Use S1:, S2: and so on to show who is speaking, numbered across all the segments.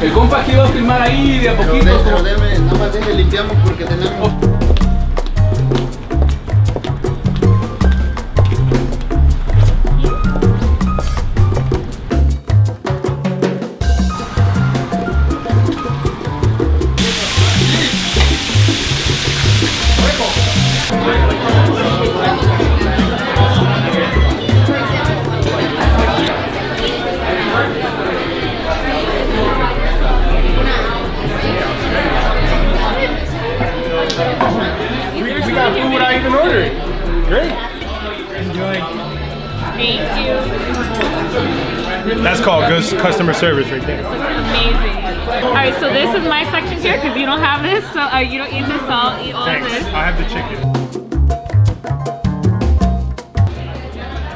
S1: El compa que iba a filmar ahí de a poquito.
S2: Nada más deme limpiamos porque tenemos...
S3: We got food without even ordering. Great.
S4: Enjoy. Thank you.
S3: That's called good customer service right there.
S4: Amazing. Alright, so this is my section here because you don't have this, so you don't eat this, so I'll eat all
S3: Thanks.
S4: of this.
S3: I have the chicken.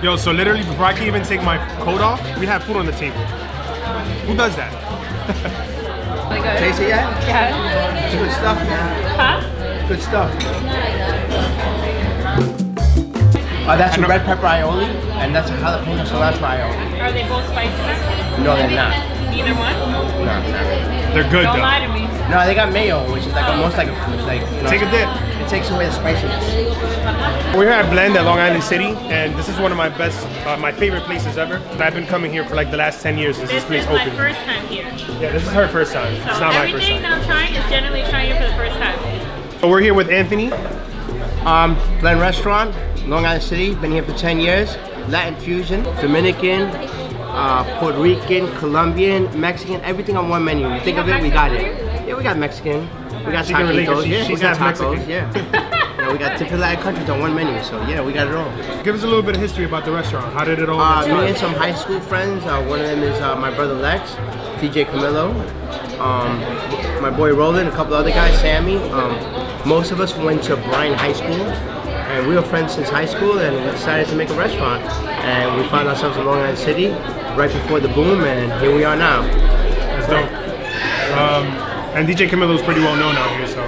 S3: Yo, so literally before I can even take my coat off, we have food on the table. Who does that?
S4: Really good.
S2: Taste it yet?
S4: Yeah.
S2: It's good stuff, man.
S4: Huh?
S2: Good stuff. That's a red pepper aioli, and that's a jalapeno cilantro aioli.
S4: Are they both spicy?
S2: No, they're not.
S4: Neither one?
S2: No, not really.
S3: They're good
S4: Don't
S3: though.
S4: lie to me.
S2: No, they got mayo, which is like almost like a
S3: Take a dip.
S2: It takes away the spiciness.
S3: We're here at Glen at Long Island City, and this is one of my best, my favorite places ever. And I've been coming here for like the last 10 years since this place
S4: This is my
S3: opened.
S4: first time here.
S3: Yeah, this is her first time.
S4: So
S3: It's not my first
S4: everything
S3: time.
S4: that I'm trying is generally trying it for the first time.
S3: So we're here with Anthony.
S2: Glen Restaurant, Long Island City. Been here for 10 years. Latin fusion, Dominican, Puerto Rican, Colombian, Mexican, everything on one menu. You think of it, we got it. Yeah, we got Mexican. We got
S3: She can relate 'cause
S2: taquitos. Yeah, we
S3: she's
S2: got
S3: half
S2: tacos.
S3: Mexican.
S2: Yeah. You know, we got different Latin countries on one menu, so yeah, we got it all.
S3: Give us a little bit of history about the restaurant. How did it all get
S2: Me
S3: started?
S2: and some high school friends. One of them is my brother Lex, TJ Camillo, my boy Roland, a couple other guys, Sammy. Most of us went to Bryan High School, and we were friends since high school, and we decided to make a restaurant. And we found ourselves in Long Island City right before the boom, and here we are now.
S3: That's dope. And DJ Camillo is pretty well known out here, so.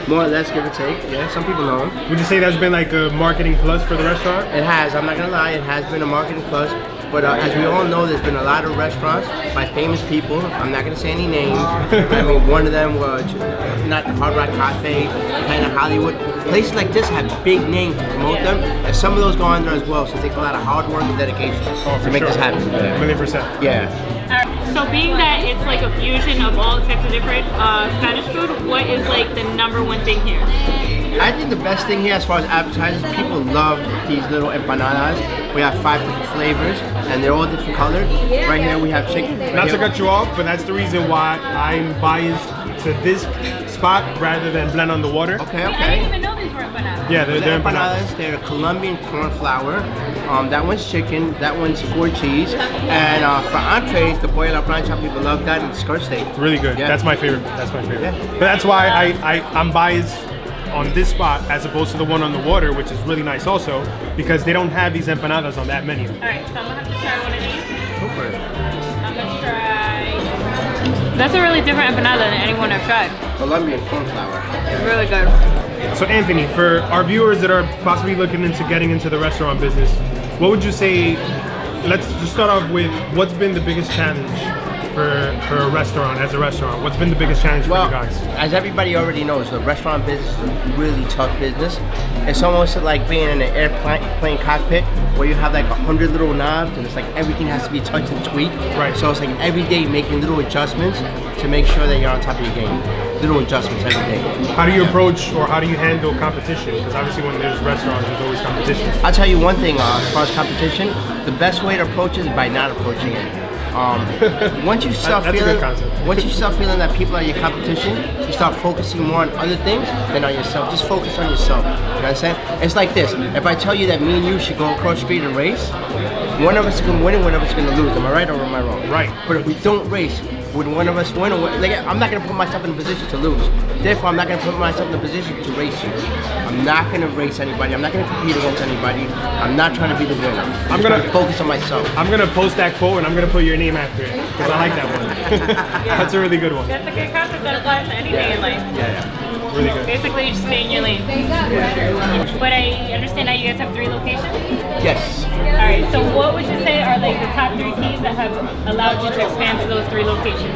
S2: More or less, give or take. Yeah, some people know him.
S3: Would you say that's been like a marketing plus for the restaurant?
S2: It has. I'm not gonna lie. It has been a marketing plus. But as we all know, there's been a lot of restaurants by famous people. I'm not gonna say any names. I mean, one of them was not Hard Rock Cafe, Planet Hollywood. Places like this have big names to promote them, and some of those go under as well. So it takes a lot of hard work and dedication to make this happen. Yeah.
S3: 1,000,000%.
S2: Yeah.
S4: Alright, so being that it's like a fusion of all types of different Spanish food, what is like the #1 thing here?
S2: I think the best thing here as far as appetizers, people love these little empanadas. We have 5 different flavors and they're all different colored. Right here we have chicken. Right
S3: Not to
S2: here.
S3: cut you off, but that's the reason why I'm biased to this spot rather than Blend on the Water.
S2: Okay,
S4: I didn't
S2: okay.
S4: even know these were empanadas.
S3: Yeah, they're
S2: They're
S3: empanadas.
S2: empanadas. They're Colombian corn flour. That one's chicken. That one's 4 cheese. And for entrees, the pollo a la plancha, people love that, and skirt steak.
S3: Really good.
S2: Yeah.
S3: That's my favorite. That's my favorite.
S2: Yeah.
S3: But that's why I'm biased on this spot as opposed to the one on the water, which is really nice also, because they don't have these empanadas on that menu.
S4: Alright, so I'm gonna have to try one of these.
S2: Go for it.
S4: I'm gonna try. That's a really different empanada than anyone I've tried.
S2: Colombian corn flour.
S4: It's really good.
S3: So Anthony, for our viewers that are possibly looking into getting into the restaurant business, what would you say, let's just start off with what's been the biggest challenge for a restaurant, as a restaurant? What's been the biggest challenge for you guys?
S2: As everybody already knows, the restaurant business is a really tough business. It's almost like being in an airplane cockpit where you have like 100 little knobs and it's like everything has to be touched and tweaked.
S3: Right.
S2: So it's like every day making little adjustments to make sure that you're on top of your game. Little adjustments every day.
S3: How do you approach or how do you handle competition? Because obviously when there's restaurants, there's always competition.
S2: I'll tell you one thing, as far as competition, the best way to approach it is by not approaching it. Once you start
S3: That's a
S2: feeling,
S3: good concept.
S2: once you start feeling that people are your competition, you start focusing more on other things than on yourself. Just focus on yourself. You know what I'm saying? It's like this. If I tell you that me and you should go across the street and race, one of us is gonna win and one of us is gonna lose. Am I right or am I wrong?
S3: Right.
S2: But if we don't race, would one of us win or like, I'm not gonna put myself in a position to lose. Therefore, I'm not gonna put myself in a position to race you. I'm not gonna race anybody. I'm not gonna compete against anybody. I'm not trying to be the winner. I'm
S3: gonna
S2: focus on myself.
S3: I'm gonna post that quote and I'm gonna put your name after it because I like that one. That's a really good one.
S4: That's a good concept that applies to anything in life.
S2: Yeah.
S3: Really good.
S4: Basically, you just stay in your lane. But I understand that you guys have 3 locations?
S2: Yes.
S4: Alright, so what would you say are like the top 3 keys that have allowed you to expand to those 3 locations?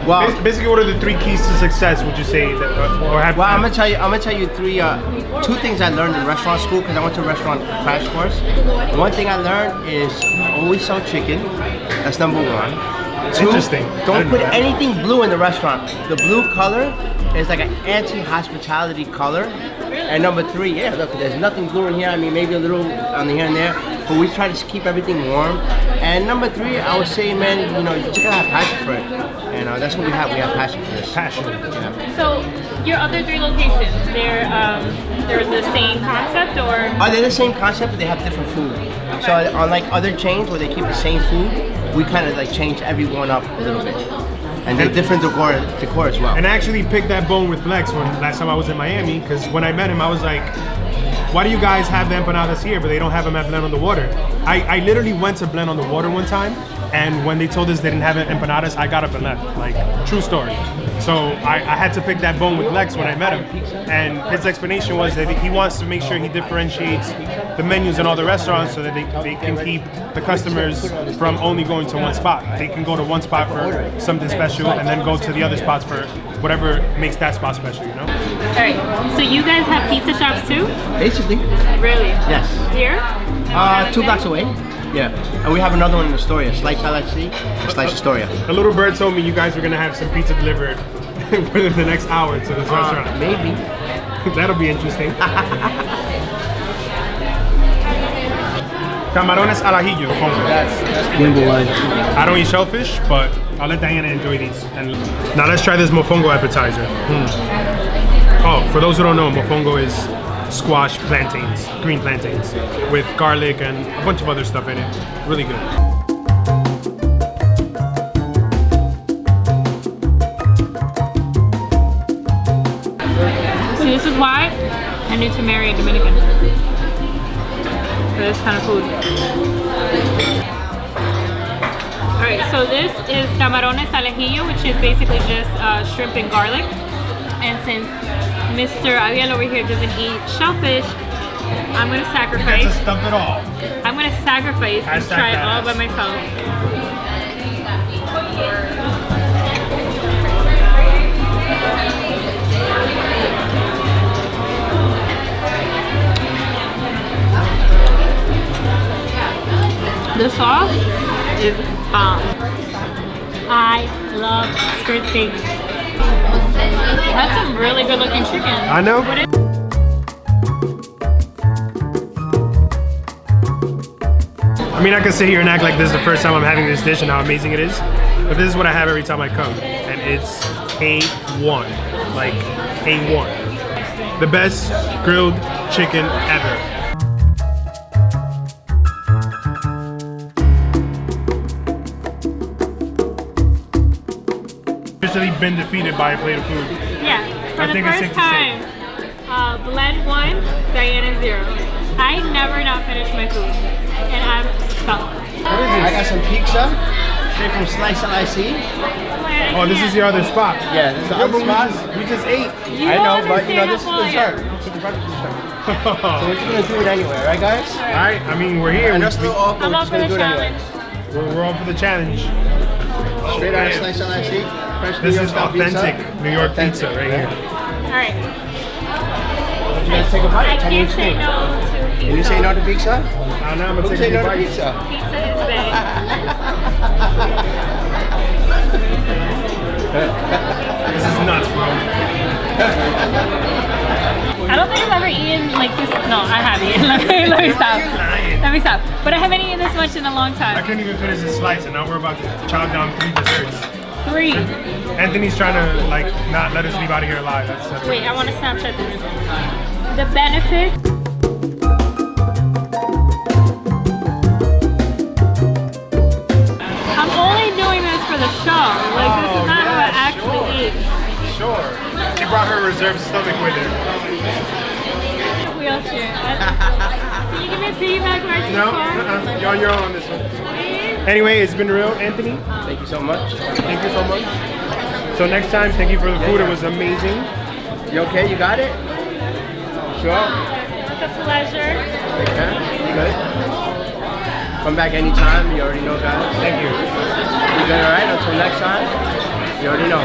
S2: Well,
S3: Basically, what are the 3 keys to success? Would you say that, or have?
S2: well, I'm gonna tell you 2 things I learned in restaurant school because I went to a restaurant crash course. One thing I learned is always sell chicken. That's number 1. 2,
S3: Interesting.
S2: don't put anything blue in the restaurant. The blue color is like an anti-hospitality color. And number 3, yeah, look, there's nothing blue in here. I mean, maybe a little on the here and there, but we try to keep everything warm. And number 3, I would say, man, you know, you just gotta have passion for it. And that's what we have. We have passion for this.
S3: Passion.
S2: Yeah.
S4: So your other 3 locations, they're the same concept or?
S2: They're the same concept, but they have different food. So unlike other chains where they keep the same food, we kind of like change everyone up a little bit. And they're different decor as well.
S3: And I actually picked that bone with Lex when last time I was in Miami, because when I met him, I was like, why do you guys have the empanadas here, but they don't have them at Glen on the Water? I literally went to Glen on the Water one time, and when they told us they didn't have empanadas, I got up and left. Like, true story. So I had to pick that bone with Lex when I met him. And his explanation was that he wants to make sure he differentiates the menus in all the restaurants so that they can keep the customers from only going to one spot. They can go to one spot for something special and then go to the other spots for whatever makes that spot special, you know?
S4: Alright, so you guys have pizza shops too?
S2: Basically.
S4: Really?
S2: Yes.
S4: Here?
S2: 2 blocks away. Yeah. And we have another one in Astoria. Slice LIC, Slice Astoria.
S3: A little bird told me you guys were gonna have some pizza delivered within the next hour to this restaurant.
S2: Maybe.
S3: That'll be interesting. Camarones al ajillo.
S2: That's number 1.
S3: I don't eat shellfish, but I'll let Diana enjoy these. And now let's try this Mofongo appetizer. Oh, for those who don't know, Mofongo is squash plantains, green plantains, with garlic and a bunch of other stuff in it. Really good.
S4: See, this is why I need to marry a Dominican. For this kind of food. Alright, so this is camarones al ajillo, which is basically just shrimp and garlic. And since Mr. Abiel over here doesn't eat shellfish, I'm gonna sacrifice.
S3: You got to stump it all.
S4: I'm gonna sacrifice and try it all by myself. The sauce is bomb. I love skirt steak. That's some really good looking chicken.
S3: I know. I mean, I can sit here and act like this is the first time I'm having this dish and how amazing it is, but this is what I have every time I come, and it's A1, like A1. The best grilled chicken ever. Been defeated by a plate of food.
S4: Yeah, for the first time, Glen 1, Diana 0. I never not finish my food, and I'm stuck.
S2: What is this? I got some pizza, straight from Slice LIC.
S3: Oh, this is your other spot.
S2: Yeah, this is the other spot.
S3: We just ate.
S2: I know, but you know, this is dessert. This is the breakfast dessert. So we're just gonna do it anyway, right guys?
S3: Alright, I mean, we're here.
S2: And that's still off, but
S4: I'm
S2: we're
S4: up
S2: just
S4: for
S2: gonna
S4: the
S2: do it anyway.
S4: challenge.
S3: We're all for the challenge.
S2: Straight out of Slice LIC.
S3: This is authentic New York pizza right here.
S4: Alright.
S2: You guys take a bite.
S4: I
S2: Tell me
S4: can't
S2: what you
S4: say
S2: think.
S4: no to pizza.
S2: Can you say no to pizza?
S3: Now I'm
S2: Who
S3: gonna
S2: say
S3: take a
S2: no to
S3: bite.
S2: pizza?
S4: Pizza is big.
S3: This is nuts, bro.
S4: I don't think I've ever eaten like this. No, I have eaten. Let me stop. Let me stop. But I haven't eaten this much in a long
S3: I
S4: time.
S3: couldn't even finish this slice, and now we're about to chop down 3 desserts.
S4: 3.
S3: Anthony's trying to like not let us leave out of here alive. That's
S4: Wait, I want to Snapchat this. The benefit. I'm only doing this for the show. Like, this is not how I actually eat.
S3: Sure. She brought her reserved stomach with her.
S4: Wheelchair. Can you give me a piggyback ride to the
S3: No,
S4: car?
S3: you're on your own on this one.
S4: Please?
S3: Anyway, it's been real, Anthony.
S2: Thank you so much.
S3: Thank you so much. So next time, thank you for the food. It was amazing.
S2: You okay? You got it? Sure?
S4: It's a pleasure.
S2: Take care. You good? Come back anytime. You already know, guys.
S3: Thank you.
S2: You good, alright? Until next time. You already know.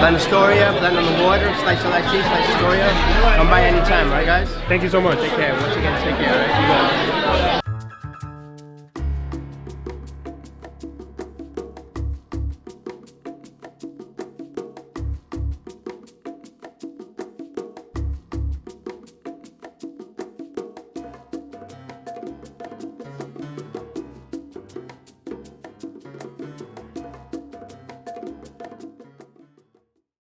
S2: Glen Astoria, Glen on the water, slice of cheese, slice Astoria. Come by anytime, right, guys?
S3: Thank you so much.
S2: Take care. Once again, take care, alright? You got it.